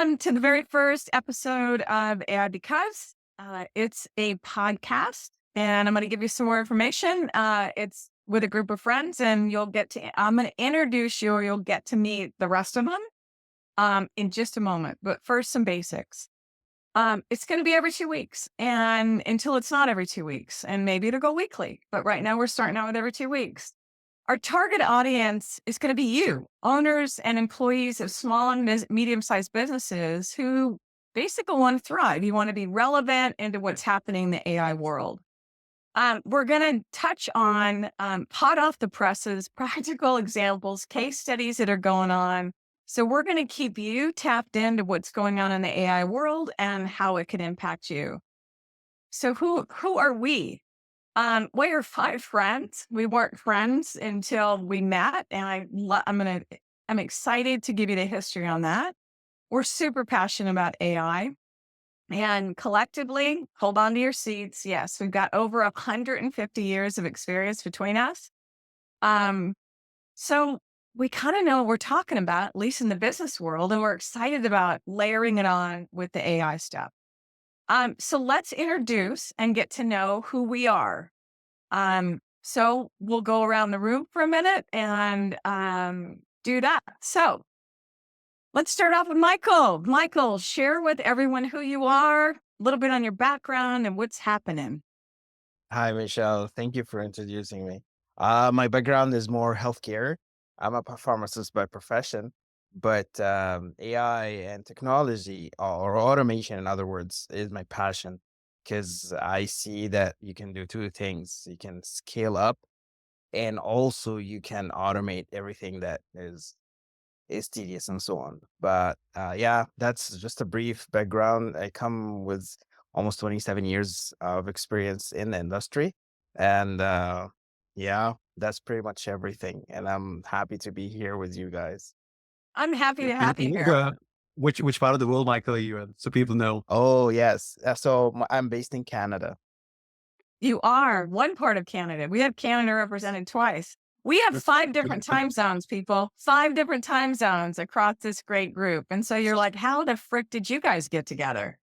Welcome to the very first episode of AIBecause. It's a podcast, and I'm going to give you some more information. It's with a group of friends, and I'm going to introduce you, or you'll get to meet the rest of them in just a moment. But first, some basics. It's going to be every 2 weeks, and until it's not every 2 weeks, and maybe it'll go weekly. But right now, we're starting out with every 2 weeks. Our target audience is going to be you, owners and employees of small and medium-sized businesses who basically want to thrive. You want to be relevant into what's happening in the AI world. We're going to touch on hot off the presses, practical examples, case studies that are going on. So we're going to keep you tapped into what's going on in the AI world and how it can impact you. So who are we? We're 5 friends. We weren't friends until we met, and I'm excited to give you the history on that. We're super passionate about AI, and collectively, hold on to your seats. Yes, we've got over 150 years of experience between us. So we kind of know what we're talking about, at least in the business world, and we're excited about layering it on with the AI stuff. So let's introduce and get to know who we are. So we'll go around the room for a minute and do that. So let's start off with Michael. Michael, share with everyone who you are, a little bit on your background and what's happening. Hi, Michelle. Thank you for introducing me. My background is more healthcare. I'm a pharmacist by profession, but AI and technology or automation, in other words, is my passion because I see that you can do two things. You can scale up and also you can automate everything that is tedious and so on. But yeah, that's just a brief background. I come with almost 27 years of experience in the industry. And yeah, that's pretty much everything. And I'm happy to be here with you guys. I'm happy to And have you here. which part of the world, Michael, are you in? So people know. Oh, yes. I'm based in Canada. You are one part of Canada. We have Canada represented twice. We have 5 different time zones, people, 5 different time zones across this great group. And so you're like, how the frick did you guys get together?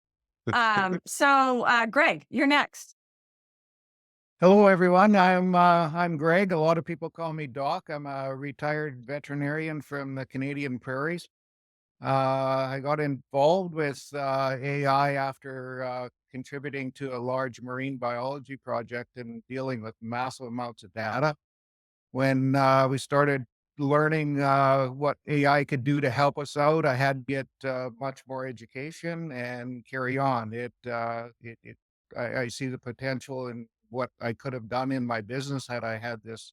Greg, you're next. Hello, everyone. I'm Greg. A lot of people call me Doc. I'm a retired veterinarian from the Canadian prairies. I got involved with AI after contributing to a large marine biology project and dealing with massive amounts of data. When we started learning what AI could do to help us out, I had to get much more education and carry on. I see the potential in what I could have done in my business had I had this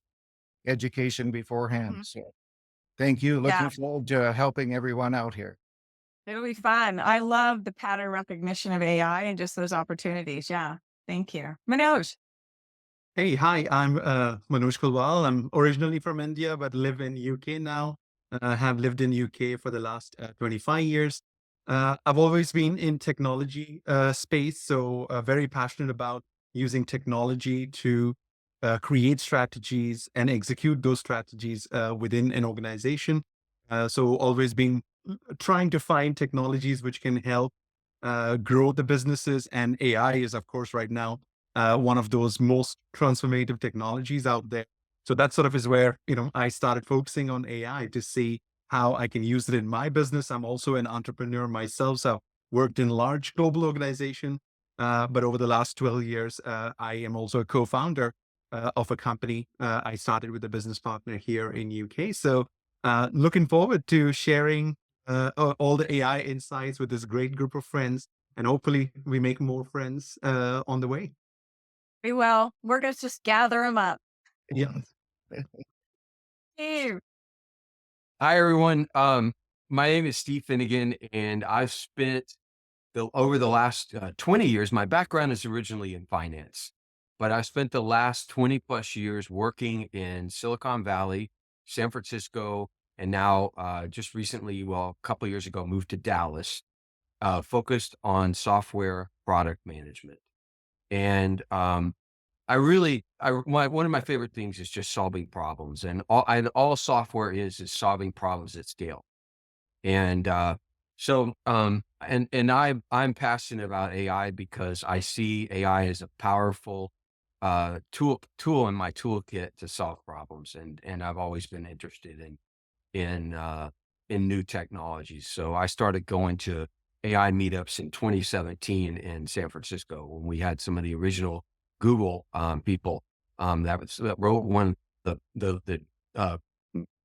education beforehand. Mhm. So thank you. Yeah, Looking forward to helping everyone out here. it'll be fun. I love the pattern recognition of AI and just those opportunities. Yeah. Thank you. Manoj. Hey, hi, I'm Manoj Kulwal. I'm originally from India, but live in UK now. Have lived in UK for the last 25 years. I've always been in technology space, so very passionate about using technology to create strategies and execute those strategies within an organization. So always been trying to find technologies which can help grow the businesses, and AI is, of course, right now one of those most transformative technologies out there. So that sort of is where, I started focusing on AI to see how I can use it in my business. I'm also an entrepreneur myself, so I've worked in large global organization. But over the last 12 years, I am also a co-founder of a company. I started with a business partner here in UK. So looking forward to sharing all the AI insights with this great group of friends. And hopefully we make more friends on the way. We will. We're going to just gather them up. Yeah. Hey, Hi, everyone. My name is Steve Finnegan, and I've spent over the last 20 years, my background is originally in finance, but I spent the last 20 plus years working in Silicon Valley, San Francisco, and now just recently, well, a couple of years ago, moved to Dallas, focused on software product management. And one of my favorite things is just solving problems, and all software is solving problems at scale. And So, I'm passionate about AI because I see AI as a powerful tool in my toolkit to solve problems, and I've always been interested in uh, in new technologies. So I started going to AI meetups in 2017 in San Francisco when we had some of the original Google people that wrote one of the uh,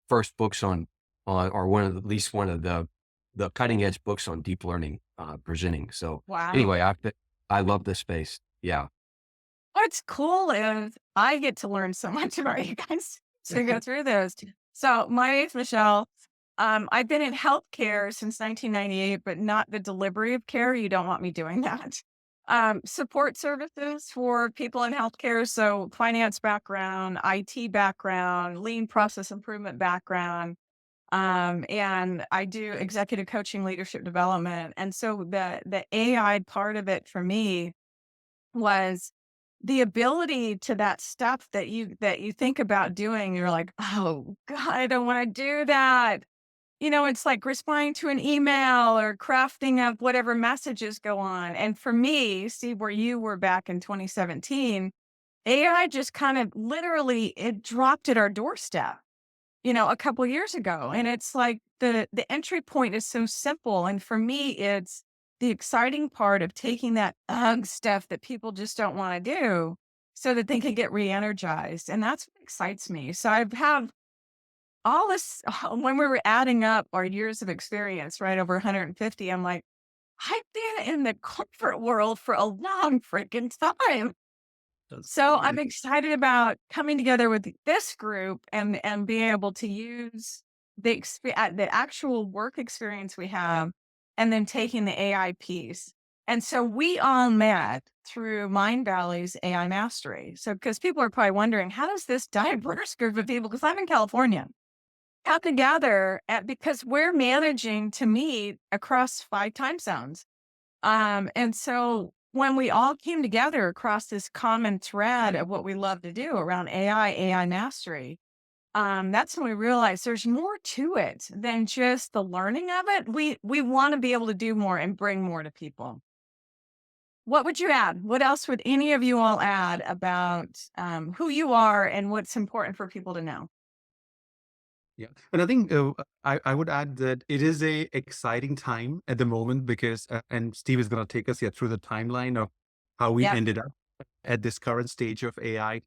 first books on or one of at least one of the cutting edge books on deep learning presenting. So Wow. anyway, I love this space. Yeah. What's cool is I get to learn so much about you guys to go through this. So my name's Michelle. I've been in healthcare since 1998, but not the delivery of care. You don't want me doing that. Support services for people in healthcare. So finance background, IT background, lean process improvement background. And I do executive coaching, leadership development. And so the AI part of it for me was the ability to that stuff that you think about doing. You're like, oh God, I don't want to do that. It's like responding to an email or crafting up whatever messages go on. And for me, Steve, where you were back in 2017, AI just kind of literally it dropped at our doorstep, a couple years ago. And it's like the entry point is so simple. And for me, it's the exciting part of taking that stuff that people just don't want to do so that they can get re-energized. And that's what excites me. So I've had all this when we were adding up our years of experience, right? Over 150, I'm like, I've been in the corporate world for a long freaking time. That's So I'm great. excited about coming together with this group and being able to use the actual work experience we have, and then taking the AI piece. And so we all met through Mind Valley's AI Mastery. So because people are probably wondering, how does this diverse group of people? Because I'm in California, come together because we're managing to meet across 5 time zones. And so when we all came together across this common thread of what we love to do around AI mastery, that's when we realized there's more to it than just the learning of it. We want to be able to do more and bring more to people. What would you add? What else would any of you all add about who you are and what's important for people to know? Yeah. And I think I would add that it is a exciting time at the moment because, and Steve is going to take us here through the timeline of how we Yep. ended up at this current stage of AI.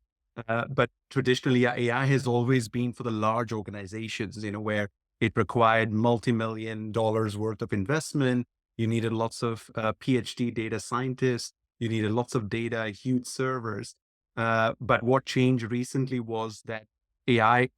But traditionally, AI has always been for the large organizations, where it required multi-million dollars worth of investment. You needed lots of PhD data scientists. You needed lots of data, huge servers. But what changed recently was that AI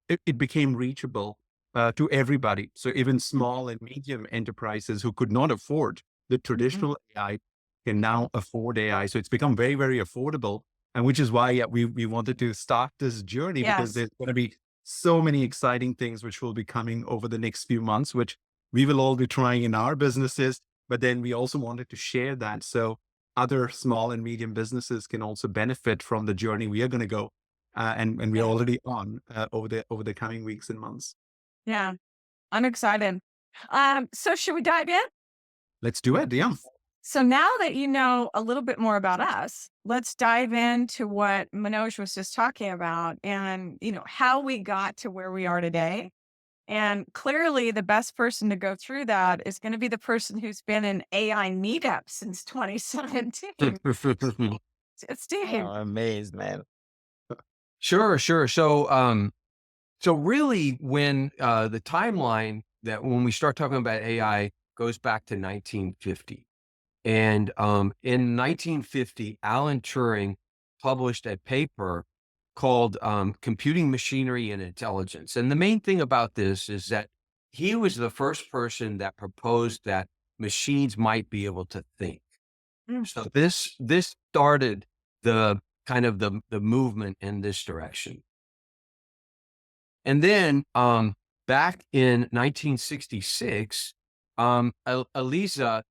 it became reachable to everybody. So even small and medium enterprises who could not afford the Mhm. traditional AI can now afford AI. So it's become very, very affordable. And which is why we wanted to start this journey, because Yes. there's going to be so many exciting things which will be coming over the next few months, which we will all be trying in our businesses. But then we also wanted to share that so other small and medium businesses can also benefit from the journey we are going to go and we're Yeah. already on over the coming weeks and months. Yeah. I'm excited. So should we dive in? Let's do it. Yeah. So now that you know a little bit more about us, let's dive into what Manoj was just talking about and, how we got to where we are today. And clearly the best person to go through that is going to be the person who's been in AI meetup since 2017. It's Oh, Steve. I'm amazed, man. Sure, sure. So really, when the timeline that when we start talking about AI goes back to 1950, and in 1950, Alan Turing published a paper called "Computing Machinery and Intelligence." And the main thing about this is that he was the first person that proposed that machines might be able to think. Mm. So this started the kind of the movement in this direction. And then, back in 1966, Eliza,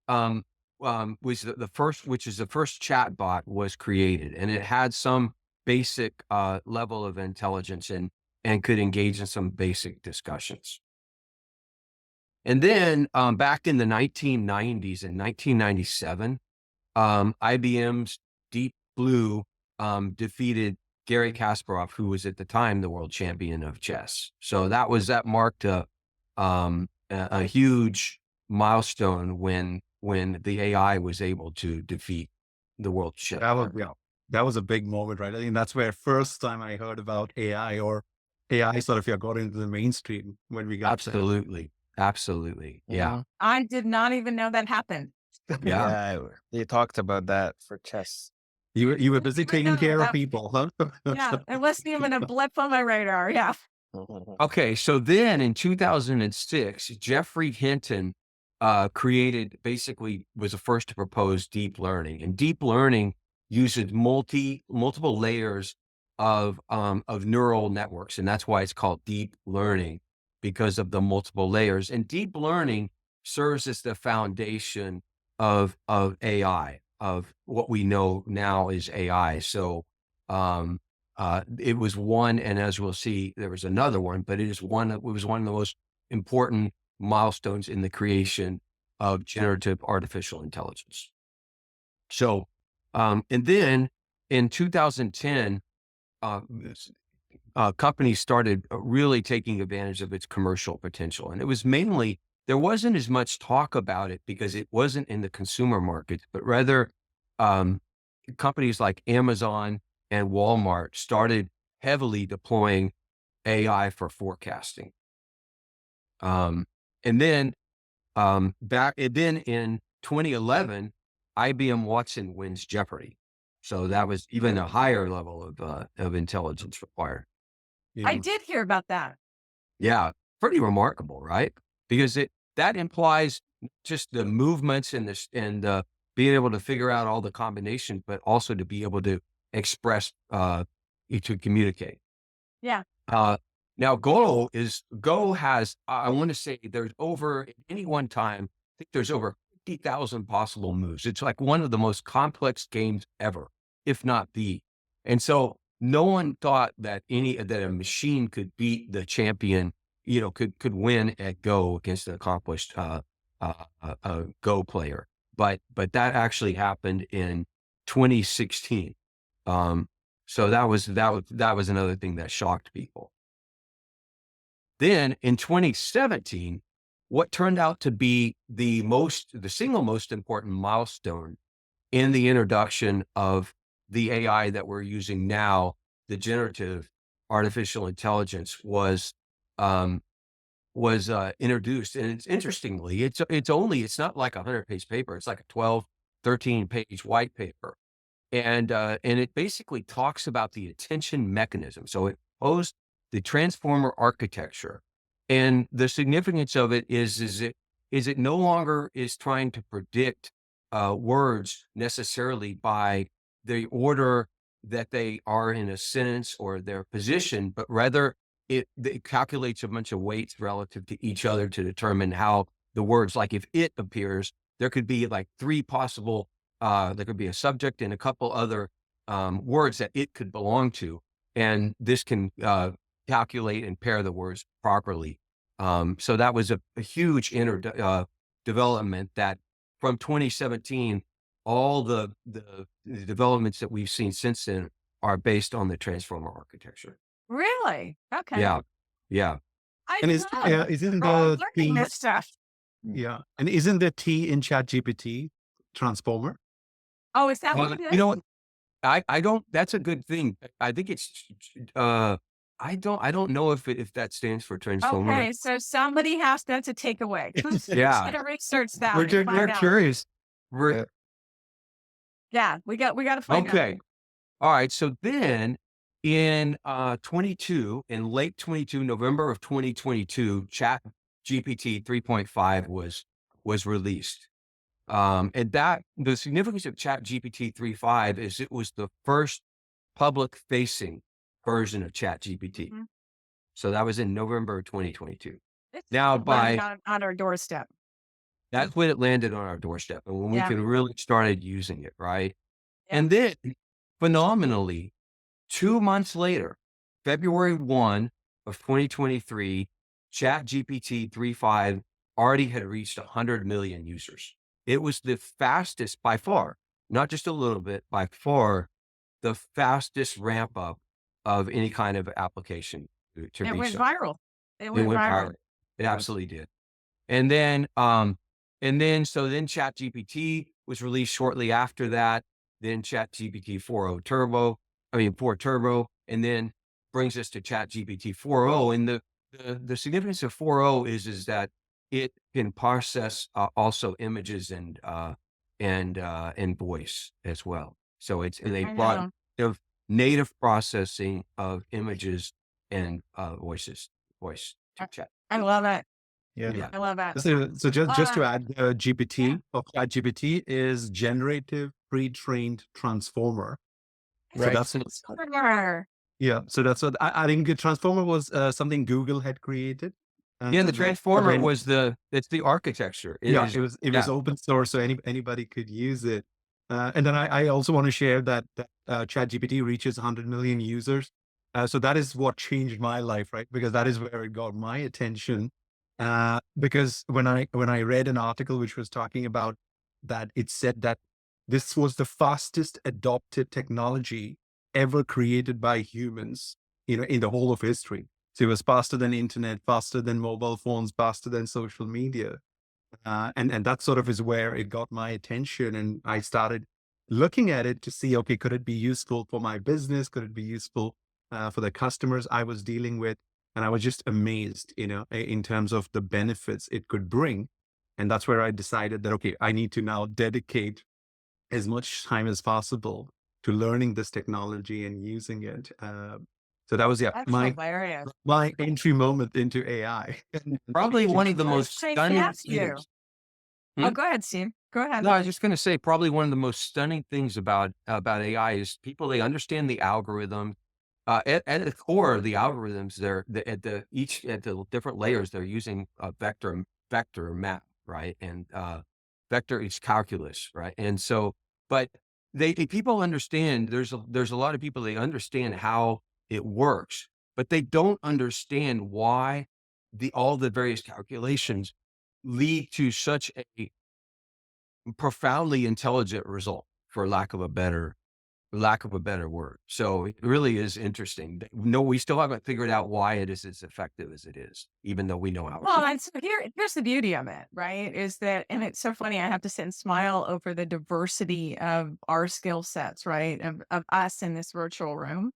um, was the first, which is the first chatbot was created, and it had some basic level of intelligence and could engage in some basic discussions. And then back in the 1990s, in 1997, IBM's Deep Blue defeated Gary Kasparov, who was at the time the world champion of chess. So that marked a huge milestone when the AI was able to defeat the world chess. That was a big moment, right? I think that's where first time I heard about AI, or AI sort of got into the mainstream when we got Absolutely. Absolutely. Yeah. I did not even know that happened. Yeah. They talked about that for chess. You were busy Even taking know care of that- people, huh? Yeah, it wasn't even a blip on my radar. Yeah. Okay, so then in 2006, Jeffrey Hinton was the first to propose deep learning, and deep learning uses multiple layers of neural networks, and that's why it's called deep learning, because of the multiple layers. And deep learning serves as the foundation of AI, of what we know now is AI. So it was one, and as we'll see, there was another one, but it was one of the most important milestones in the creation of generative artificial intelligence. So, and then in 2010, companies started really taking advantage of its commercial potential. And it was mainly, there wasn't as much talk about it because it wasn't in the consumer market, but rather companies like Amazon and Walmart started heavily deploying AI for forecasting. And then in 2011, IBM Watson wins Jeopardy. So that was even a higher level of intelligence required. Yeah. I did hear about that. Yeah, pretty remarkable, right? Because that implies just the movements and being able to figure out all the combinations, but also to be able to express, to communicate. Yeah. Now Go has, I want to say there's over, at any one time, I think there's over 50,000 possible moves. It's like one of the most complex games ever, if not the. And so no one thought that a machine could beat the champion, could win at Go against an accomplished Go player. But that actually happened in 2016. So that was another thing that shocked people. Then in 2017, what turned out to be the single most important milestone in the introduction of the AI that we're using now, the generative artificial intelligence, was introduced. And interestingly, it's not like a 100-page paper. It's like a 12, 13-page white paper. And it basically talks about the attention mechanism. So it posed the transformer architecture, and the significance of it is it no longer is trying to predict words necessarily by the order that they are in a sentence or their position, but rather it calculates a bunch of weights relative to each other to determine how the words, like if it appears, there could be like three possible. There could be a subject and a couple other words that it could belong to, and this can calculate and pair the words properly. So that was a huge development that from 2017, all the developments that we've seen since then are based on the transformer architecture. Really? Okay. Yeah. And love isn't learning the T, this stuff. yeah, and isn't the T in ChatGPT transformer? Oh, is that Well, what it is? you know what? I don't. That's a good thing. I think it's. I don't know if that stands for transformer. Okay, so somebody has that's a takeaway. Yeah. Gotta research that. We're and find out. curious. Yeah, we got to find out. Okay. All right. So then in late 22, November of 2022, Chat GPT 3.5 was released. And that the significance of Chat GPT 3.5 is it was the first public facing version of Chat GPT. Mhm. So that was in November of 2022. It's Now landing by on our doorstep. that's when it landed on our doorstep and when we Yeah. can really started using it, right? Yeah. And then phenomenally, 2 months later, February 1 of 2023, Chat GPT 3.5 already had reached 100 million users. It was the fastest by far, not just a little bit, by far the fastest ramp up of any kind of application to It reach went that. viral. It It went went viral. viral. It absolutely did. And then, so then ChatGPT was released shortly after that. Then ChatGPT 4 Turbo, and then brings us to ChatGPT 4.0. And the significance of 4.0 is that it can process also images and voice as well. So they I brought know. of native processing of images and voice to chat. I love it. Yeah. Yeah. I love it. So just to Uh, add, GPT or ChatGPT is generative pre-trained transformer. So Right. that's yeah. So that's what I think. The transformer was something Google had created. Yeah, and the But transformer then it's the architecture. It yeah, is it was open source, so anybody could use it. And then I also want to share that ChatGPT reaches 100 million users. So that is what changed my life, right? Because that is where it got my attention. Because when I read an article which was talking about that, it said that this was the fastest adopted technology ever created by humans, in the whole of history. So it was faster than internet, faster than mobile phones, faster than social media. And that sort of is where it got my attention. And I started looking at it to see, okay, could it be useful for my business? Could it be useful for the customers I was dealing with? And I was just amazed, in terms of the benefits it could bring. And that's where I decided that, okay, I need to now dedicate as much time as possible to learning this technology and using it. So that was, yeah, That's my hilarious. my entry moment into AI. probably one of the Well, most I stunning ask you. things. Oh, Hmm? go ahead, Steve. Go ahead. No, I was just going to say probably one of the most stunning things about AI is people they understand the algorithm. At the core of the algorithms, at the different layers they're using a vector map, right? And vector is calculus, right? And so, but people understand. There's a lot of people they understand how it works, but they don't understand why all the various calculations lead to such a profoundly intelligent result, for lack of a better word. So it really is interesting. No, we still haven't figured out why it is as effective as it is, even though we know how. Well, and so here's the beauty of it, right? Is that, and it's so funny, I have to sit and smile over the diversity of our skill sets, right? Of us in this virtual room.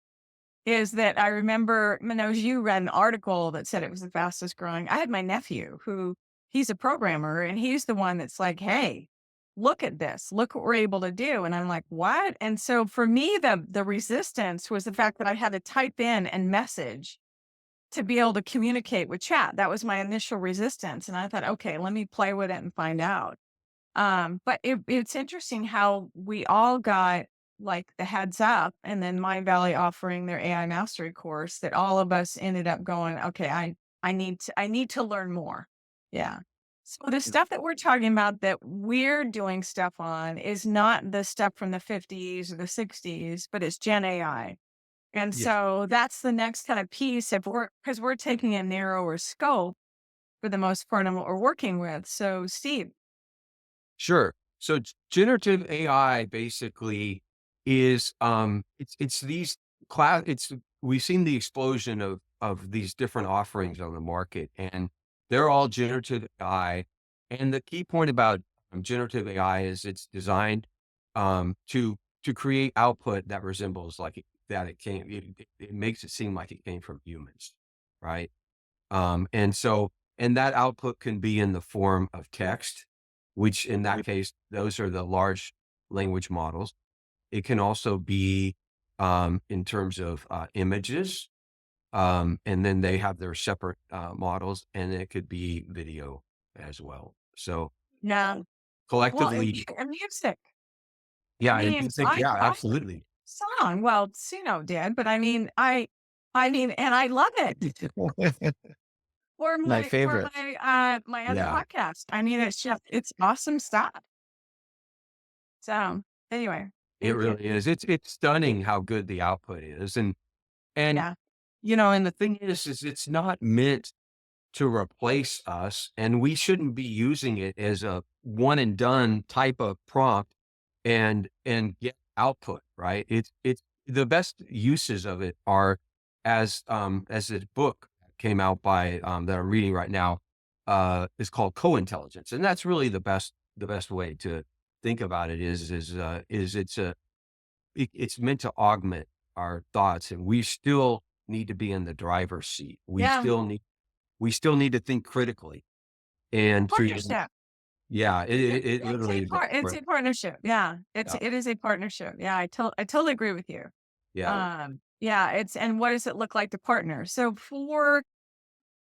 Is that I remember, Manoj, you read an article that said it was the fastest growing. I had my nephew who he's a programmer and he's the one that's like, hey, look at this, look what we're able to do. And I'm like, what? And so for me, the resistance was the fact that I had to type in and message to be able to communicate with chat. That was my initial resistance. And I thought, okay, let me play with it and find out. But it's interesting how we all got like the heads up and then Mind Valley offering their AI mastery course that all of us ended up going, okay, I need to learn more. Yeah. So the stuff that we're talking about that we're doing stuff on is not the stuff from the 50s or the 60s, but it's Gen AI. And Yeah. so that's the next kind of piece of work because we're taking a narrower scope for the most part on what we're working with. So Steve. Sure. So generative AI basically is it's these class it's we've seen the explosion of these different offerings on the market, and they're all generative AI. And the key point about generative AI is it's designed to create output that resembles it makes it seem like it came from humans, right? And that output can be in the form of text, which in that case, those are the large language models. It can also be in terms of images, and then they have their separate models, and it could be video as well. So No. Well, collectively, and music. I yeah, and mean, music, yeah, absolutely. song. Well, Suno did, but I mean, and I love it. Or My for favorite. my other Yeah, podcast. I mean, it's awesome stuff. So anyway, it thank you. really is. It's stunning how good the output is, and Yeah. and the thing is it's not meant to replace us, and we shouldn't be using it as a one and done type of prompt and get output, right? It's the best uses of it are as this book came out by that I'm reading right now is called co-intelligence, and that's really the best way to think about it is it's meant to augment our thoughts, and we still need to be in the driver's seat. We Yeah. still need to think critically and to Partnership. yeah, it literally is It's a partnership. Yeah. yeah, It is a partnership. Yeah. I totally agree with you. yeah. Yeah. And what does it look like to partner? So for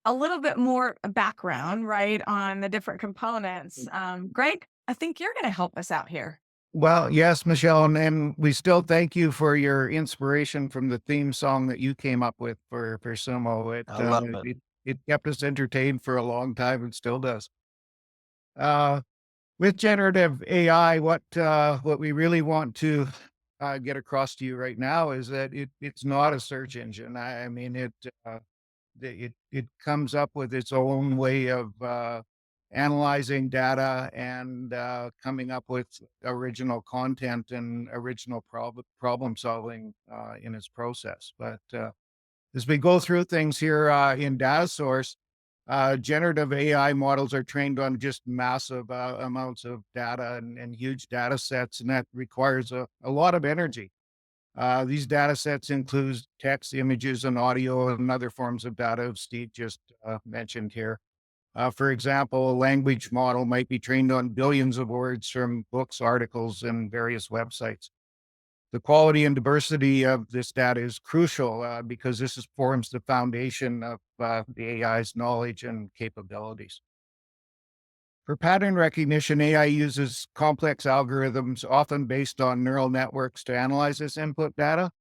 a little bit more background, right, on the different components, Greg, I think you're going to help us out here. Well, yes, Michelle, and we still thank you for your inspiration from the theme song that you came up with for Sumo. I love it. It kept us entertained for a long time and still does. Uh, with generative AI, what we really want to get across to you right now is that it's not a search engine. I mean, it comes up with its own way of analyzing data and coming up with original content and original problem solving in its process. But as we go through things here in data source, generative AI models are trained on just massive amounts of data and huge data sets, and that requires a lot of energy. These data sets include text, images, and audio, and other forms of data, as Steve just mentioned here. For example, a language model might be trained on billions of words from books, articles, and various websites. The quality and diversity of this data is crucial because forms the foundation of the AI's knowledge and capabilities. For pattern recognition, AI uses complex algorithms, often based on neural networks, to analyze this input data.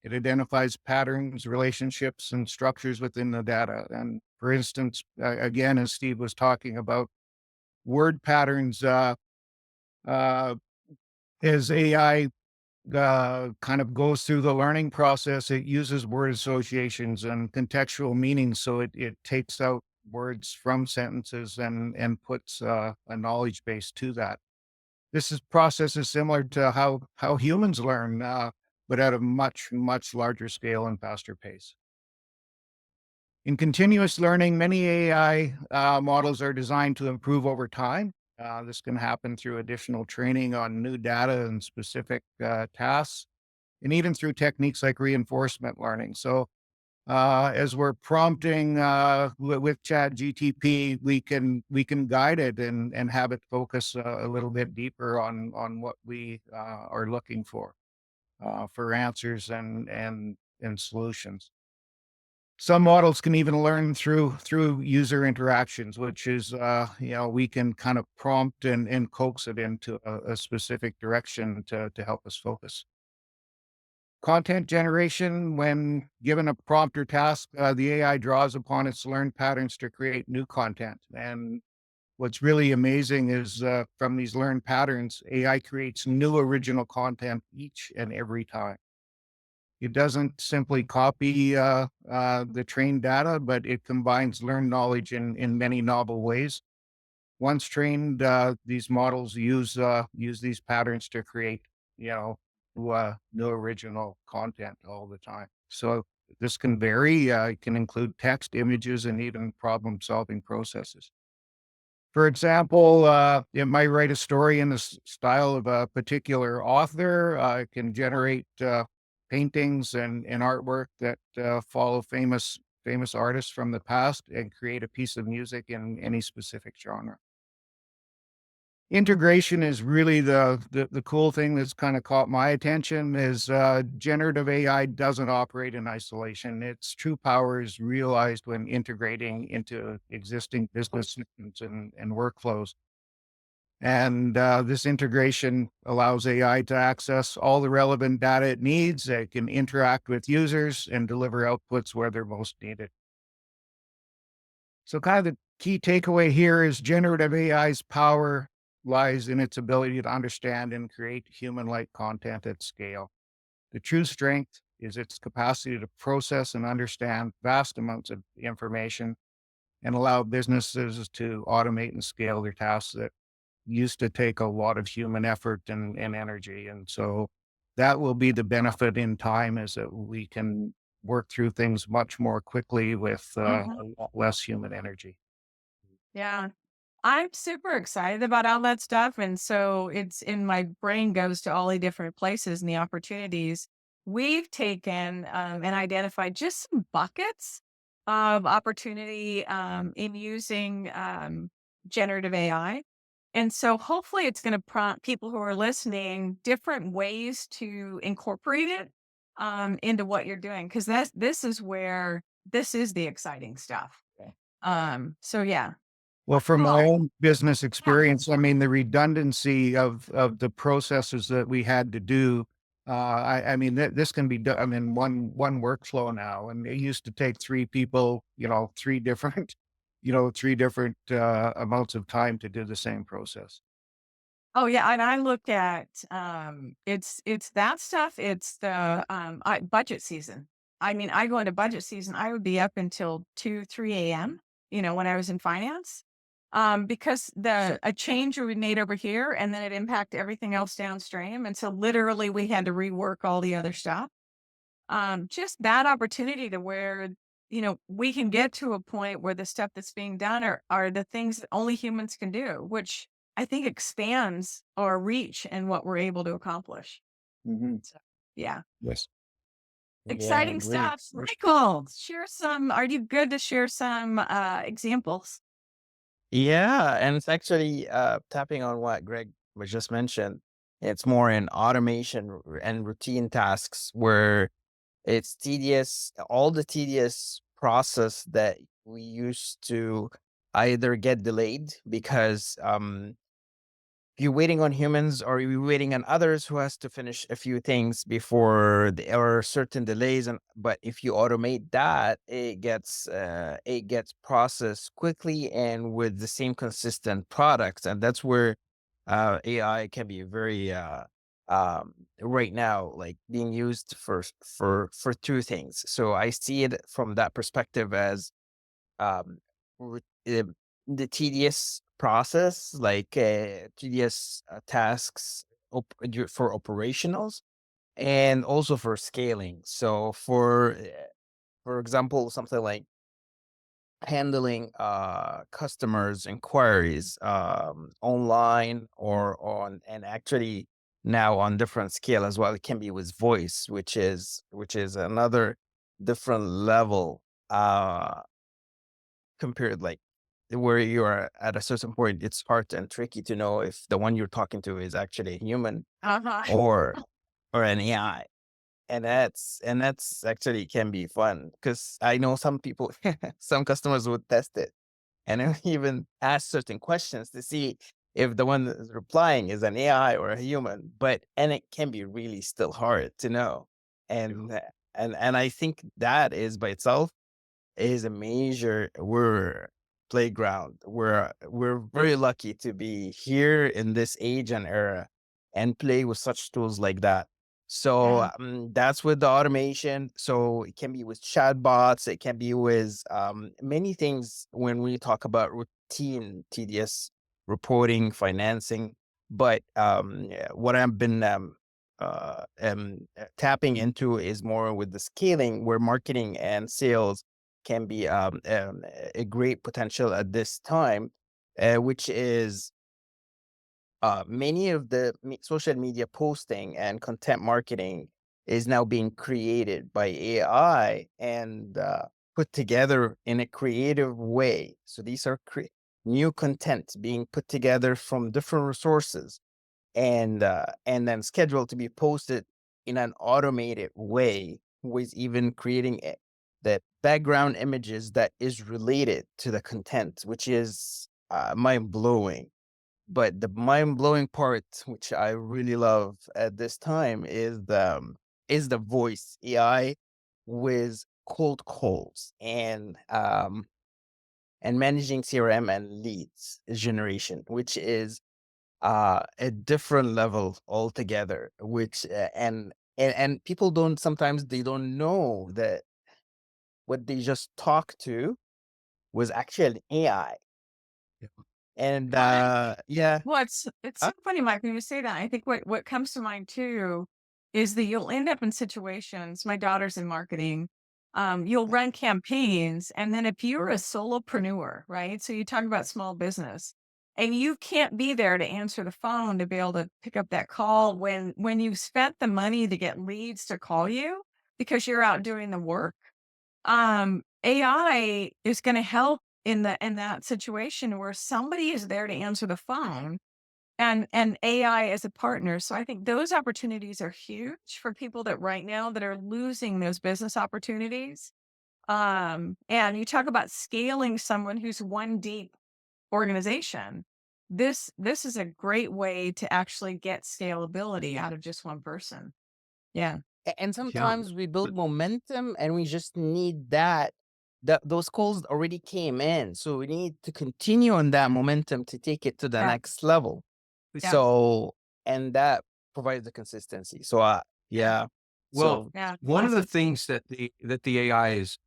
It identifies patterns, relationships, and structures within the data. And for instance, again, as Steve was talking about, word patterns, uh, as AI kind of goes through the learning process, it uses word associations and contextual meanings. So it takes out words from sentences and puts a knowledge base to that. Process is similar to how humans learn, but at a much, much larger scale and faster pace. In continuous learning, many AI models are designed to improve over time. This can happen through additional training on new data and specific tasks, and even through techniques like reinforcement learning. So, as we're prompting with Chat GTP, we can guide it and have it focus a little bit deeper on what we are looking for answers and solutions. Some models can even learn through user interactions, which is we can kind of prompt and coax it into a specific direction to help us focus. Content generation, when given a prompt or task, the AI draws upon its learned patterns to create new content. And what's really amazing is from these learned patterns, AI creates new original content each and every time. It doesn't simply copy the trained data, but it combines learned knowledge in many novel ways. Once trained, these models use these patterns to create, new original content all the time. So this can vary. It can include text, images, and even problem-solving processes. For example, it might write a story in the style of a particular author. It can generate paintings and artwork that follow famous artists from the past and create a piece of music in any specific genre. Integration is really the cool thing that's kind of caught my attention is generative AI doesn't operate in isolation. Its true power is realized when integrating into existing business systems and workflows. And this integration allows AI to access all the relevant data it needs. It can interact with users and deliver outputs where they're most needed. So kind of the key takeaway here is generative AI's power lies in its ability to understand and create human-like content at scale. The true strength is its capacity to process and understand vast amounts of information and allow businesses to automate and scale their tasks that used to take a lot of human effort and energy. And so that will be the benefit in time, is that we can work through things much more quickly with Mhm. a lot less human energy. Yeah. I'm super excited about all that stuff. And so it's in my brain goes to all the different places and the opportunities. We've taken and identified just some buckets of opportunity in using generative AI. And so hopefully it's going to prompt people who are listening different ways to incorporate it into what you're doing. Cause this is where this is the exciting stuff. Okay. So yeah. Well, from my Cool. own business Yeah. experience, I mean, the redundancy of the processes that we had to do, I mean, this can be done in one workflow now, and it used to take three people, three different, three different amounts of time to do the same process. Oh yeah, and I look at it's that stuff. It's the budget season. I mean, I go into budget season. I would be up until 2, 3 a.m. When I was in finance, because a change we made over here, and then it impacted everything else downstream, and so literally we had to rework all the other stuff. Just that opportunity to where we can get to a point where the stuff that's being done are the things that only humans can do, which I think expands our reach and what we're able to accomplish. Hmm. So, yeah, Yes. Yeah, exciting great. stuff. Michael, share some. Are you good to share some examples? Yeah, and it's actually tapping on what Greg was just mentioned. It's more in automation and routine tasks where it's tedious, all the tedious process that we used to either get delayed because you're waiting on humans or you're waiting on others who has to finish a few things before there are certain delays. And but if you automate that, it gets processed quickly and with the same consistent products. And that's where AI can be very right now, like being used for two things. So I see it from that perspective as um, re- the tedious process, like tedious tasks for operationals and also for scaling. So for example, something like handling customers inquiries online or on, and actually now on different scale as well. It can be with voice, which is another different level compared, like where you are at a certain point, it's hard and tricky to know if the one you're talking to is actually a human Uh-huh. or an AI. And that's actually can be fun because I know some people, some customers would test it and then even ask certain questions to see if the one that is replying is an AI or a human. And it can be really still hard to know. And I think that is by itself is a major we're playground. We're very lucky to be here in this age and era and play with such tools like that. So Yeah. that's with the automation. So it can be with chatbots, it can be with many things when we talk about routine, tedious reporting, financing. But what I've been tapping into is more with the scaling, where marketing and sales can be a great potential at this time, which is many of the social media posting and content marketing is now being created by AI and put together in a creative way. So these are new content being put together from different resources and then scheduled to be posted in an automated way, with even creating the background images that is related to the content, which is mind blowing. But the mind blowing part, which I really love at this time, is the voice AI with cold calls and managing CRM and leads generation, which is a different level altogether, which and people don't, sometimes they don't know that what they just talk to was actually an AI. Yeah. And yeah, Well, it's so funny, Mike, when you say that. I think what comes to mind too is that you'll end up in situations. My daughter's in marketing. You'll run campaigns, and then if you're a solopreneur, right? So you talk about small business, and you can't be there to answer the phone to be able to pick up that call when you've spent the money to get leads to call you because you're out doing the work. AI is going to help in that situation where somebody is there to answer the phone and AI as a partner. So I think those opportunities are huge for people that right now that are losing those business opportunities. And you talk about scaling someone who's one deep organization. This is a great way to actually get scalability out of just one person. Yeah. And Yeah. sometimes we build momentum and we just need that those calls already came in. So we need to continue on that momentum to take it to the Yeah. next level. Yeah. So, and that provides the consistency. So, yeah. Well, So, Yeah. one of the Awesome. things that the AI is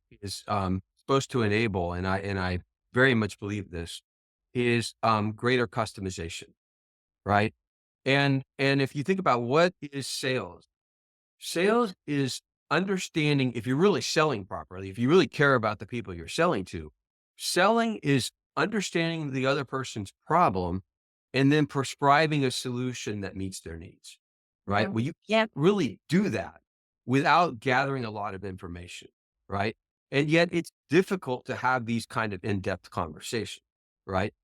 supposed to enable, and I very much believe this, is greater customization, right? And if you think about what is sales, sales is understanding if you're really selling properly, if you really care about the people you're selling to, selling is understanding the other person's problem and then prescribing a solution that meets their needs, right? Mhm. Well, you can't really do that without gathering a lot of information, right? And yet it's difficult to have these kind of in-depth conversations, right?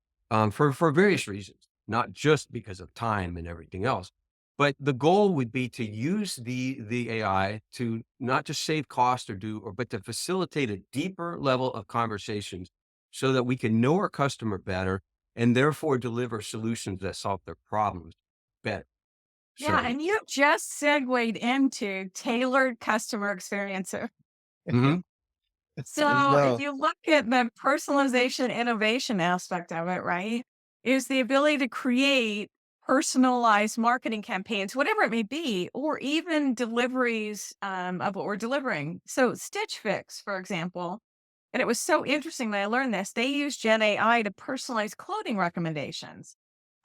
For various reasons, not just because of time and everything else. But the goal would be to use the AI to not just save cost but to facilitate a deeper level of conversations so that we can know our customer better and therefore deliver solutions that solve their problems better. Yeah, So, and you just segued into tailored customer experience. mhm, So if so you look at the personalization innovation aspect of it, right, is the ability to create personalized marketing campaigns, whatever it may be, or even deliveries of what we're delivering. So Stitch Fix, for example, and it was so interesting that I learned this. They use Gen AI to personalize clothing recommendations.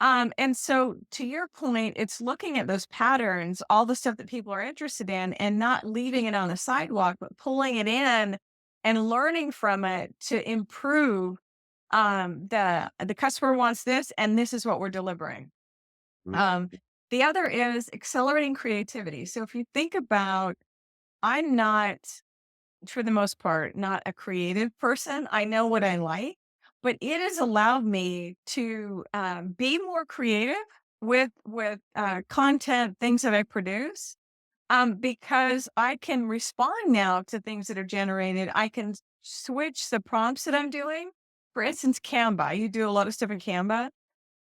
And so to your point, it's looking at those patterns, all the stuff that people are interested in, and not leaving it on the sidewalk, but pulling it in and learning from it to improve the customer wants this, and this is what we're delivering. mm, Um, the other is accelerating creativity. So if you think about, I'm not for the most part, not a creative person. I know what I like, but it has allowed me to be more creative with content, things that I produce, because I can respond now to things that are generated. I can switch the prompts that I'm doing. For instance, Canva. You do a lot of stuff in Canva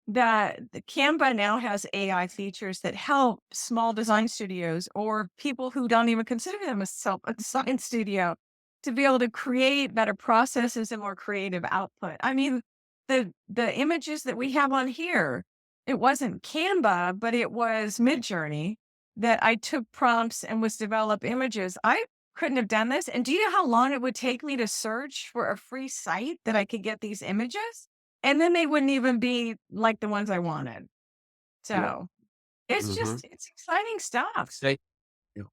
that the Canva now has AI features that help small design studios or people who don't even consider them a design studio to be able to create better processes and more creative output. I mean, the images that we have on here, it wasn't Canva, but it was Midjourney that I took prompts and was develop images. I couldn't have done this. And do you know how long it would take me to search for a free site that I could get these images? And then they wouldn't even be like the ones I wanted. yeah, So, it's mhm. just it's exciting stuff. Say, Yeah.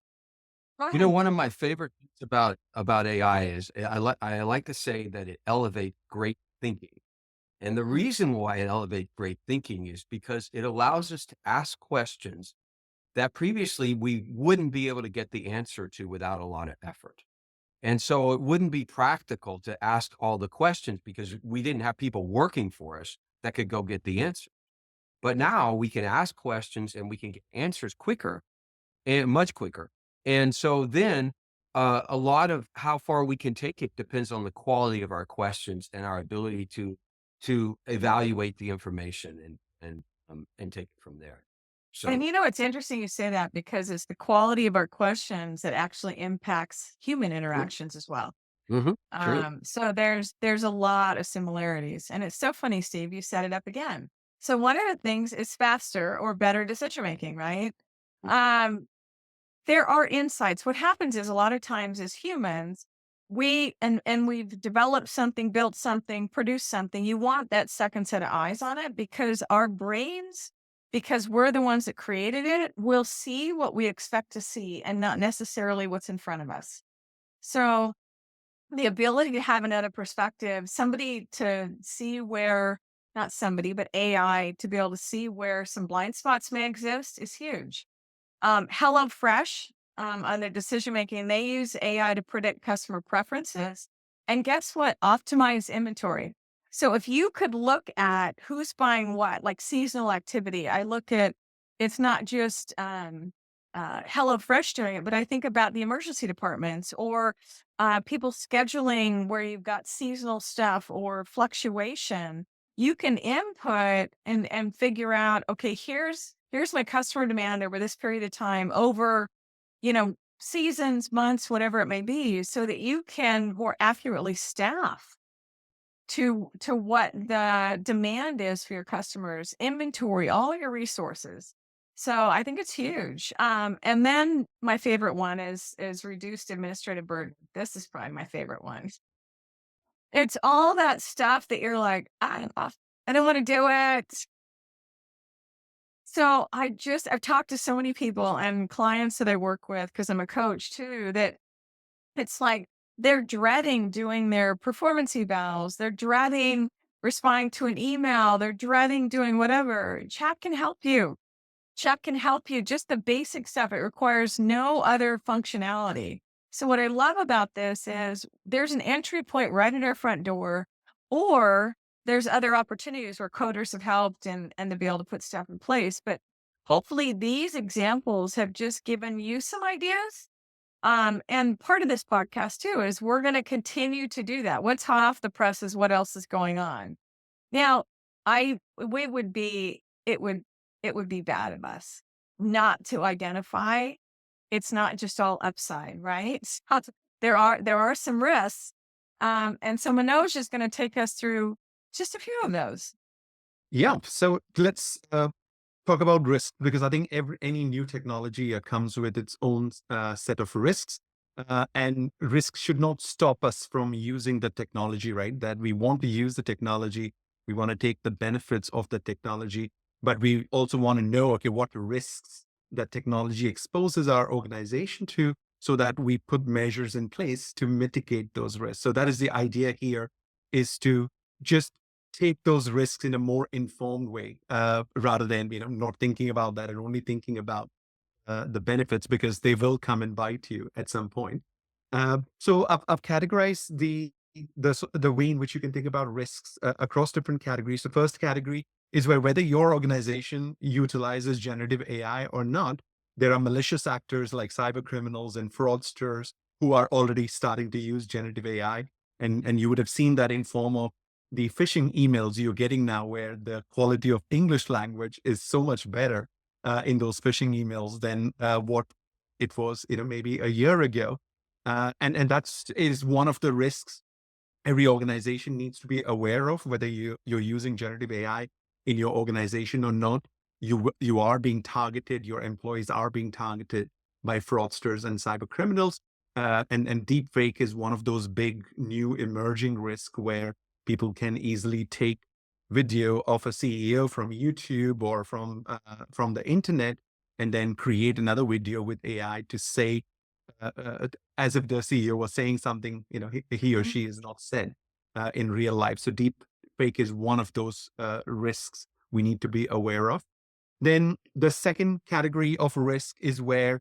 Go you know, ahead. one of my favorite things about AI is I like to say that it elevates great thinking. And the Mm, reason why it elevates great thinking is because it allows us to ask questions that previously we wouldn't be able to get the answer to without a lot of effort. And so it wouldn't be practical to ask all the questions because we didn't have people working for us that could go get the answer. But now we can ask questions and we can get answers quicker and much quicker. And so then a lot of how far we can take it depends on the quality of our questions and our ability to evaluate the information and take it from there. and So, you know, it's interesting you say that because it's the quality of our questions that actually impacts human interactions as well. true. So there's a lot of similarities. And it's so funny, Steve, you set it up again. So one of the things is faster or better decision making, right? Um, there are insights. What happens is a lot of times as humans, we've developed something, built something, produced something. You want that second set of eyes on it because our brains, because we're the ones that created it, will see what we expect to see and not necessarily what's in front of us. So the ability to have another perspective, somebody to see where, not somebody, but AI to be able to see where some blind spots may exist is huge. HelloFresh, on their decision making, they use AI to predict customer preferences. And guess what? Optimize inventory. So if you could look at who's buying what, like seasonal activity, I look at it's not just HelloFresh doing it, but I think about the emergency departments or people scheduling where you've got seasonal stuff or fluctuation. You can input and figure out, okay, here's my customer demand over this period of time over, seasons, months, whatever it may be, so that you can more accurately staff to what the demand is for your customers, inventory, all your resources. So I think it's huge. And then my favorite one is reduced administrative burden. This is probably my favorite one. It's all that stuff that you're like, I don't want to do it. So I've talked to so many people and clients that I work with because I'm a coach too, that it's like they're dreading doing their performance evals. They're dreading responding to an email. They're dreading doing whatever. Chat can help you. Chat can help you. Just the basic stuff. It requires no other functionality. So what I love about this is there's an entry point right at our front door, or there's other opportunities where coders have helped and to be able to put stuff in place. But hopefully these examples have just given you some ideas. And part of this podcast too is we're going to continue to do that. What's hot off the press is what else is going on. Now, we would be it would be bad of us not to identify. It's not just all upside, right? So there are some risks. And so Manoj is going to take us through just a few of those. Yeah. So let's talk about risk, because I think any new technology comes with its own set of risks. And risks should not stop us from using the technology, right? That we want to use the technology. We want to take the benefits of the technology, but we also want to know, okay, what risks that technology exposes our organization to, so that we put measures in place to mitigate those risks. So that is the idea here, is to just take those risks in a more informed way, rather than, not thinking about that and only thinking about the benefits, because they will come and bite you at some point. So I've categorized the way in which you can think about risks across different categories. The first category is whether your organization utilizes generative AI or not, there are malicious actors like cyber criminals and fraudsters who are already starting to use generative AI. And you would have seen that in form of the phishing emails you're getting now, where the quality of English language is so much better in those phishing emails than what it was, maybe a year ago. And that's is one of the risks every organization needs to be aware of, whether you're using generative AI in your organization or not. You are being targeted. Your employees are being targeted by fraudsters and cyber criminals. And deepfake is one of those big new emerging risks where people can easily take video of a CEO from YouTube or from the internet, and then create another video with AI to say, as if the CEO was saying something, he or she is not said in real life. So deep fake is one of those risks we need to be aware of. Then the second category of risk is where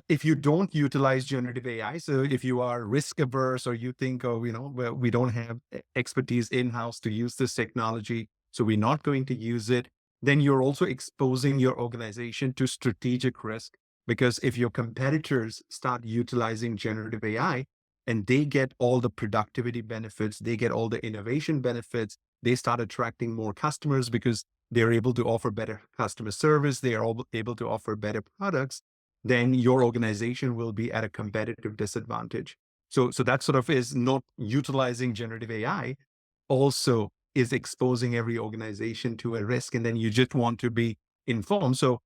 if you don't utilize generative AI, so if you are risk averse, or you think, oh, well, we don't have expertise in-house to use this technology, so we're not going to use it, then you're also exposing your organization to strategic risk. Because if your competitors start utilizing generative AI and they get all the productivity benefits, they get all the innovation benefits, they start attracting more customers because they're able to offer better customer service, they are able to offer better products, then your organization will be at a competitive disadvantage. So that sort of is not utilizing generative AI, also is exposing every organization to a risk. And then you just want to be informed. So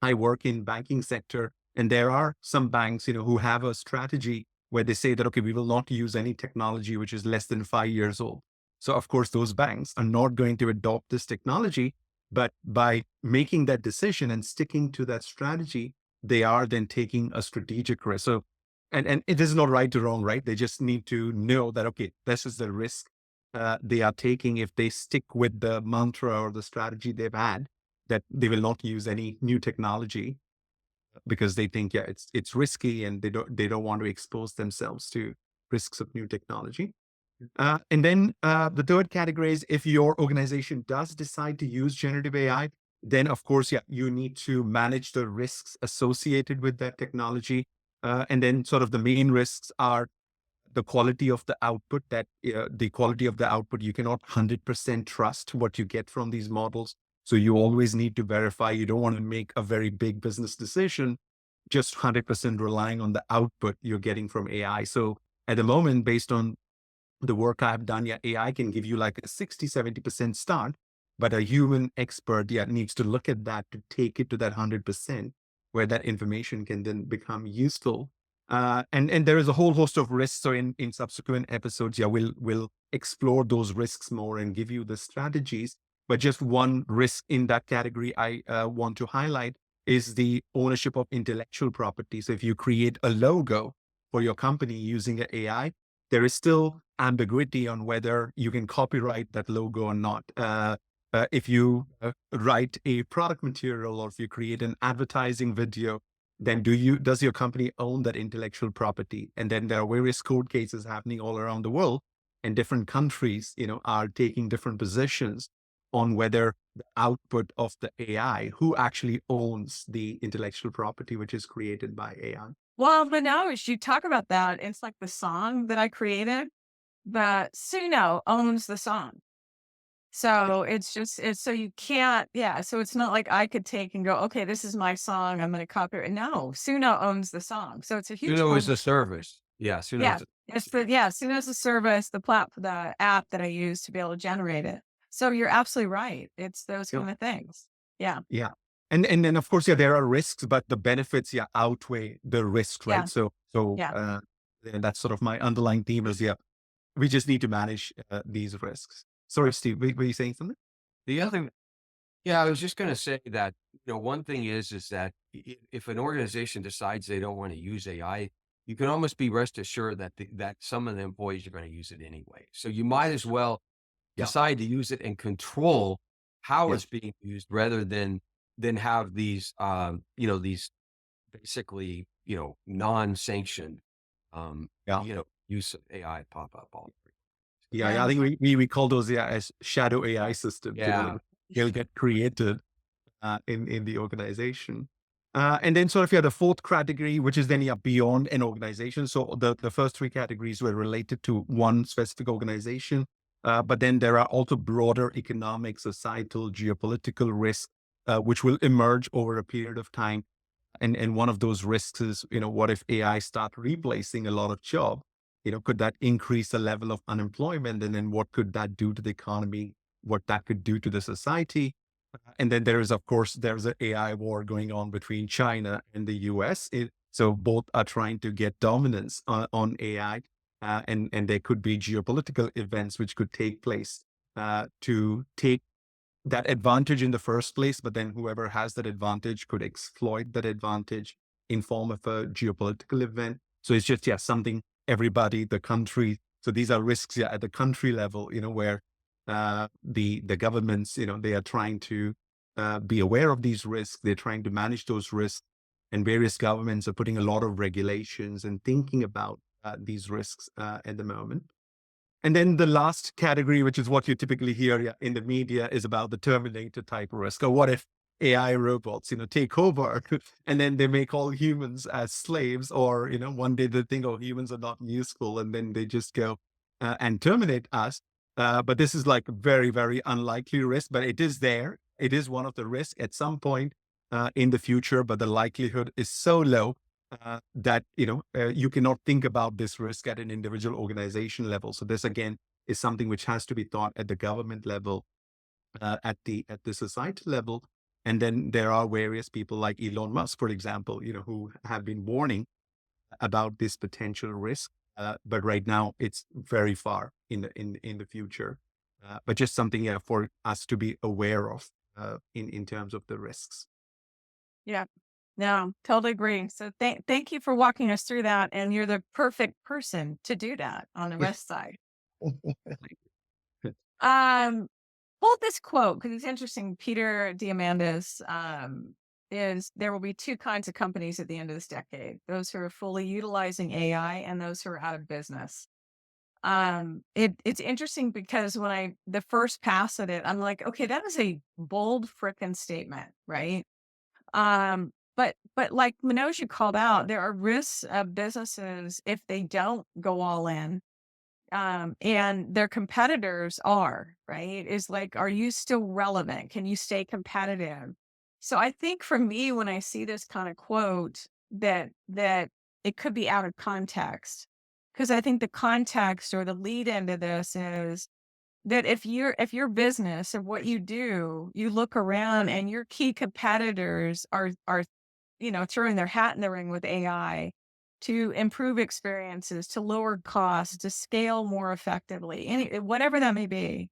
I work in banking sector, and there are some banks, who have a strategy where they say that, okay, we will not use any technology which is less than 5 years old. So of course, those banks are not going to adopt this technology, but by making that decision and sticking to that strategy, they are then taking a strategic risk. So, and it is not right or wrong, right? They just need to know that, okay, this is the risk they are taking if they stick with the mantra or the strategy they've had, that they will not use any new technology because they think, yeah, it's risky, and they don't want to expose themselves to risks of new technology. And then the third category is, if your organization does decide to use generative AI, then of course, yeah, you need to manage the risks associated with that technology. And then sort of the main risks are the quality of the output, you cannot 100% trust what you get from these models. So you always need to verify. You don't want to make a very big business decision just 100% relying on the output you're getting from AI. So at the moment, based on the work I've done, yeah, AI can give you like a 60, 70% start, but a human expert, yeah, needs to look at that to take it to that 100%, where that information can then become useful. And there is a whole host of risks. So in subsequent episodes, yeah, we'll explore those risks more and give you the strategies. But just one risk in that category I want to highlight is the ownership of intellectual property. So if you create a logo for your company using an AI, there is still ambiguity on whether you can copyright that logo or not. If you write a product material, or if you create an advertising video, then does your company own that intellectual property? And then there are various court cases happening all around the world, and different countries, are taking different positions on whether the output of the AI, who actually owns the intellectual property which is created by AI. Well, Manoj, you talk about that. It's like the song that I created, that Suno owns the song. So it's so you can't, so it's not like I could take and go, okay, this is my song, I'm going to copy it. No, Suno owns the song. So it's a huge Suno is one. the service. Yeah, Suno Yeah, is Suno's the service, the app that I use to be able to generate it. So you're absolutely right. It's those Yeah. kind of things. Yeah. Yeah. And then of course, yeah, there are risks, but the benefits, yeah, outweigh the risks, right? Yeah. So Yeah. and that's sort of my underlying theme is, yeah, we just need to manage these risks. Sorry, Steve, were you saying something? the other. Yeah, I was just going to say that, one thing is that if an organization decides they don't want to use AI, you can almost be rest assured that that some of the employees are going to use it anyway. So you might as well Yeah. decide to use it and control how Yeah. it's being used, rather than have these these basically non-sanctioned Yeah. use of AI pop up all. Yeah. I think we call those, yeah, as shadow AI systems. Yeah. They'll get created in the organization. And then sort of, yeah, the fourth category, which is then, yeah, beyond an organization. So the first three categories were related to one specific organization. But then there are also broader economic, societal, geopolitical risks, which will emerge over a period of time. And one of those risks is, what if AI start replacing a lot of jobs? Could that increase the level of unemployment? And then what could that do to the economy? What that could do to the society? And then there's an AI war going on between China and the US. So both are trying to get dominance on AI. And there could be geopolitical events which could take place to take that advantage in the first place, but then whoever has that advantage could exploit that advantage in form of a geopolitical event. So it's just, yeah, something everybody, the country. So these are risks, yeah, at the country level, where the governments, they are trying to be aware of these risks. They're trying to manage those risks, and various governments are putting a lot of regulations and thinking about these risks at the moment. And then the last category, which is what you typically hear in the media, is about the Terminator type risk. Or what if AI robots, take over and then they make all humans as slaves? Or, one day they think, oh, humans are not useful, and then they just go and terminate us. But this is like a very, very unlikely risk, but it is there. It is one of the risks at some point in the future, but the likelihood is so low that you cannot think about this risk at an individual organization level. So this again is something which has to be thought at the government level, at the society level. And then there are various people like Elon Musk, for example, who have been warning about this potential risk. But right now it's very far in the future. But just something for us to be aware of in terms of the risks. Yeah. No, totally agree. So thank you for walking us through that. And you're the perfect person to do that on the risk side. Um, Pull this quote because it's interesting. Peter Diamandis is there will be two kinds of companies at the end of this decade: those who are fully utilizing AI and those who are out of business. It's interesting because when the first pass at it, I'm like, okay, that is a bold frickin' statement, right? But like Manoj, you called out, there are risks of businesses if they don't go all in. And their competitors are, right? Is like, are you still relevant? Can you stay competitive? So I think for me, when I see this kind of quote, that it could be out of context. Because I think the context or the lead into this is that if your business of what you do, you look around and your key competitors are throwing their hat in the ring with AI to improve experiences, to lower costs, to scale more effectively, whatever that may be.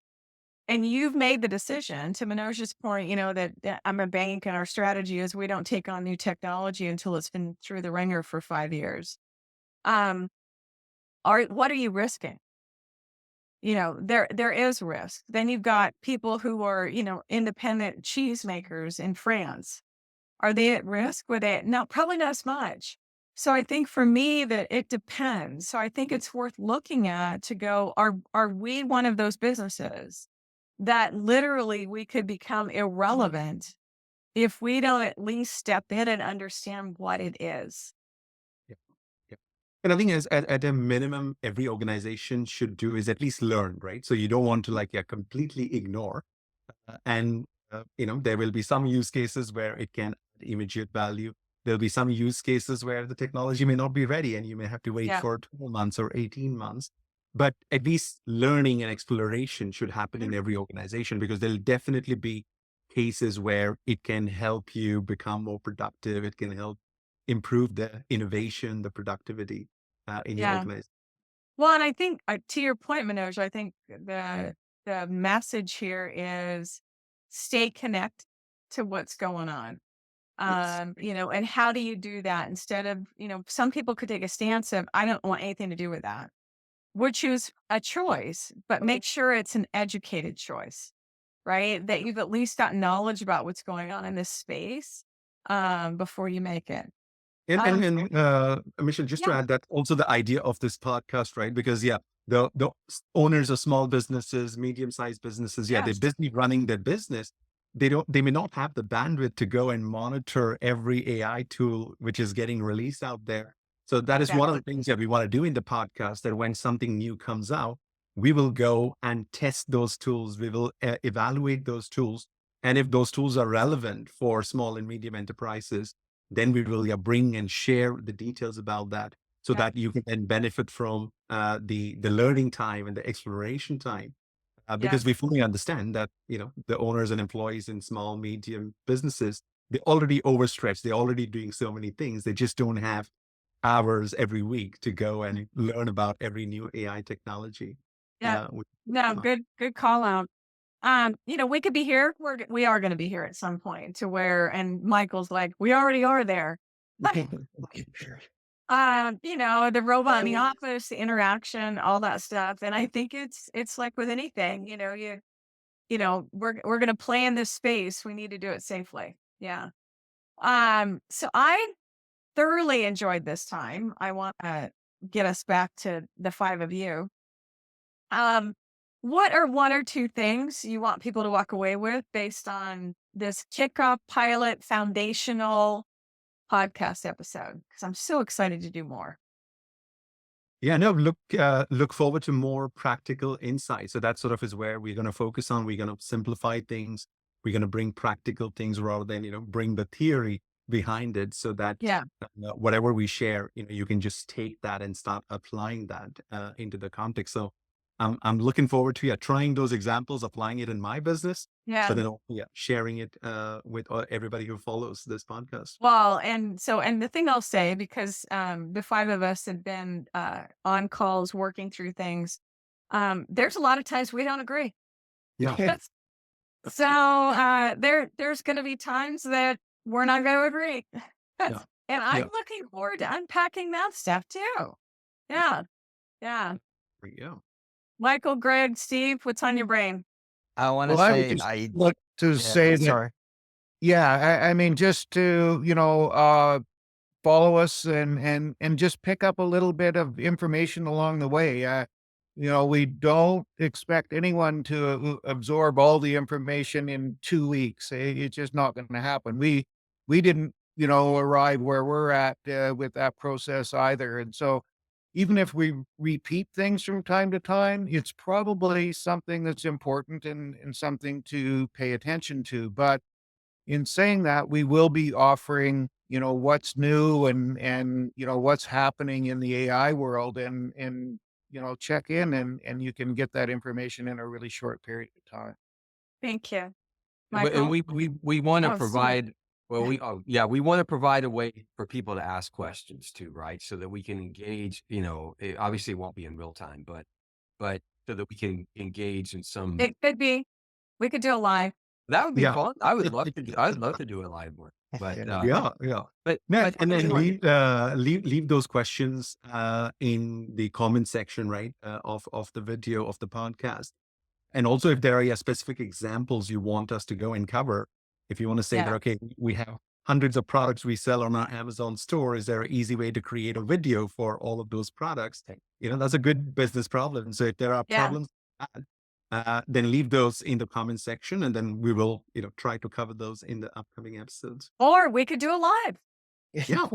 And you've made the decision, to Manoj's point, that I'm a bank and our strategy is we don't take on new technology until it's been through the ringer for 5 years. Um, what are you risking? There is risk. Then you've got people who are, independent cheesemakers in France. Are they at risk? Were they? No, probably not as much. So I think for me that it depends. So I think it's worth looking at to go, are we one of those businesses that literally we could become irrelevant if we don't at least step in and understand what it is? Yeah. Yeah. And I think at a minimum, every organization should do is at least learn, right? So you don't want to completely ignore. And there will be some use cases where it can add immediate value. There'll be some use cases where the technology may not be ready and you may have to wait Yeah. for 12 months or 18 months. But at least learning and exploration should happen in every organization, because there'll definitely be cases where it can help you become more productive. It can help improve the innovation, the productivity in your Yeah. organization. Well, and I think to your point, Manoj, I think the message here is stay connected to what's going on. Yes. And how do you do that instead of, some people could take a stance of, I don't want anything to do with that, which is a choice, but make sure it's an educated choice, right? That you've at least got knowledge about what's going on in this space, before you make it. Michelle, just to Yeah, add that also the idea of this podcast, right? Because the owners of small businesses, medium-sized businesses, they're yes, busy running their business. They may not have the bandwidth to go and monitor every AI tool which is getting released out there. So that is one of exactly. the things that we want to do in the podcast, that when something new comes out, we will go and test those tools. We will evaluate those tools. And if those tools are relevant for small and medium enterprises, then we will bring and share the details about that, so Yeah, that you can then benefit from the learning time and the exploration time. yeah, Because we fully understand that, the owners and employees in small, medium businesses, they're already overstretched. They're already doing so many things. They just don't have hours every week to go and learn about every new AI technology. yeah. Which- No, good call out. We could be here. We are going to be here at some point to where, and Michael's like, we already are there. The robot in the office, the interaction, all that stuff. And I think it's like with anything, we're going to play in this space. We need to do it safely. Yeah. So I thoroughly enjoyed this time. I want to get us back to the five of you. What are one or two things you want people to walk away with based on this kickoff pilot foundational podcast episode? Because I'm so excited to do more. Yeah, no, look forward to more practical insights. So that sort of is where we're going to focus on. We're going to simplify things. We're going to bring practical things rather than, bring the theory behind it, so that Yeah. whatever we share, you can just take that and start applying that into the context. So I'm looking forward to trying those examples, applying it in my business. Yeah. So then sharing it with everybody who follows this podcast. Well, and the thing I'll say, because the five of us have been on calls working through things, there's a lot of times we don't agree. Yeah. So there's going to be times that we're not going to agree. Yeah. And I'm Yeah. looking forward to unpacking that stuff too. Yeah. Yeah. There you go. Michael, Greg, Steve, what's on your brain? I want to Well, I would say, just look to say that, sorry. yeah, I mean, just to, follow us and just pick up a little bit of information along the way. We don't expect anyone to absorb all the information in 2 weeks. It's just not going to happen. We didn't, arrive where we're at with that process either. And so even if we repeat things from time to time, it's probably something that's important and something to pay attention to. But in saying that, we will be offering, what's new and what's happening in the AI world and check in and you can get that information in a really short period of time. Thank you. And Michael? we want to Oh, Steve. provide, well, we want to provide a way for people to ask questions too, right? So that we can engage, obviously it won't be in real time, but so that we can engage in some, It could be. We could do a live. that would be Yeah. fun. I'd love to do a live one, but, Yeah. but And then anyway, leave those questions in the comment section, right, of the video of the podcast. And also, if there are specific examples you want us to go and cover, if you want to say that, Yeah. okay, we have hundreds of products we sell on our Amazon store, is there an easy way to create a video for all of those products? That's a good business problem. So if there are Yeah. problems, then leave those in the comment section, and then we will, try to cover those in the upcoming episodes. Or we could do a live. Yeah.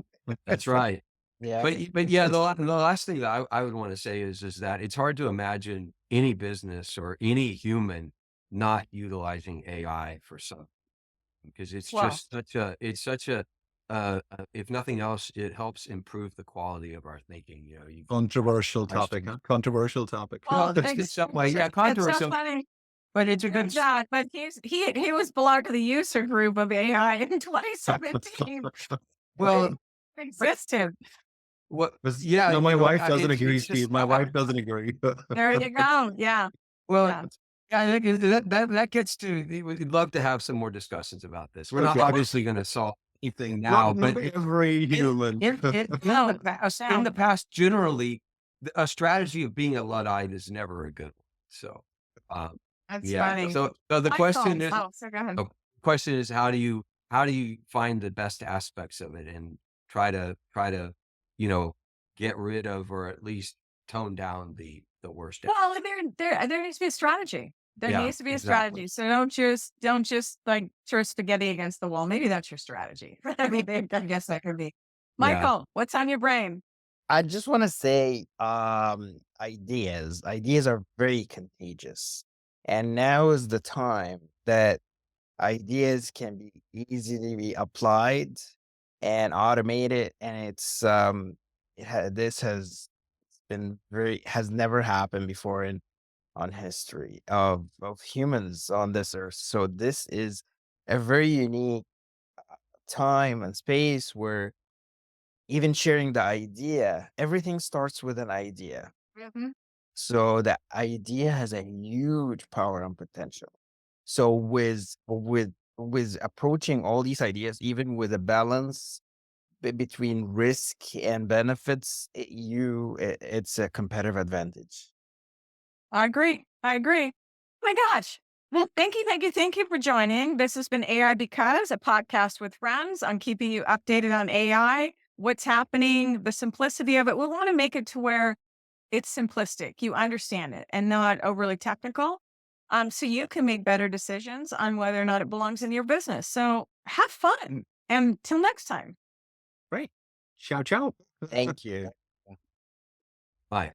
that's right. Yeah. But yeah, the last thing that I would want to say is that it's hard to imagine any business or any human not utilizing AI for something, because it's Well, just such a if nothing else, it helps improve the quality of our thinking. You Controversial topic, huh? Controversial topic. well, it's thanks. some way, yeah, It's so controversial, funny. but it's a good. Yeah, but he was belonged to the user group of AI in 2017. Well, Existed. what? But Yeah, no, my wife doesn't it's agree, just Steve. My wife doesn't agree. There you go. Yeah. well. Yeah. Yeah, I think that gets to. We'd love to have some more discussions about this. We're not Okay. obviously going to solve anything now, Not but every human. in the past, generally, a strategy of being a Luddite is never a good one. So, That's yeah. funny. So the question is, So go ahead. the question is, how do you find the best aspects of it and try to get rid of, or at least tone down the worst. Well, there needs to be a strategy. There Yeah, needs to be a exactly. strategy. So don't just like throw spaghetti against the wall. Maybe that's your strategy. I mean, I guess that could be. Yeah. Michael, what's on your brain? I just want to say, ideas are very contagious. And now is the time that ideas can be easily applied and automated. And this has never happened before on history of humans on this earth. So this is a very unique time and space where even sharing the idea, everything starts with an idea. Mhm. So the idea has a huge power and potential. So with approaching all these ideas, even with a balance between risk and benefits, it's a competitive advantage. I agree. Oh my gosh. Well, thank you for joining. This has been AI Because, a podcast with friends on keeping you updated on AI, what's happening, the simplicity of it. We want to make it to where it's simplistic. You understand it and not overly technical. So you can make better decisions on whether or not it belongs in your business. So have fun. And till next time. Right. Ciao, ciao. Thank you. Bye.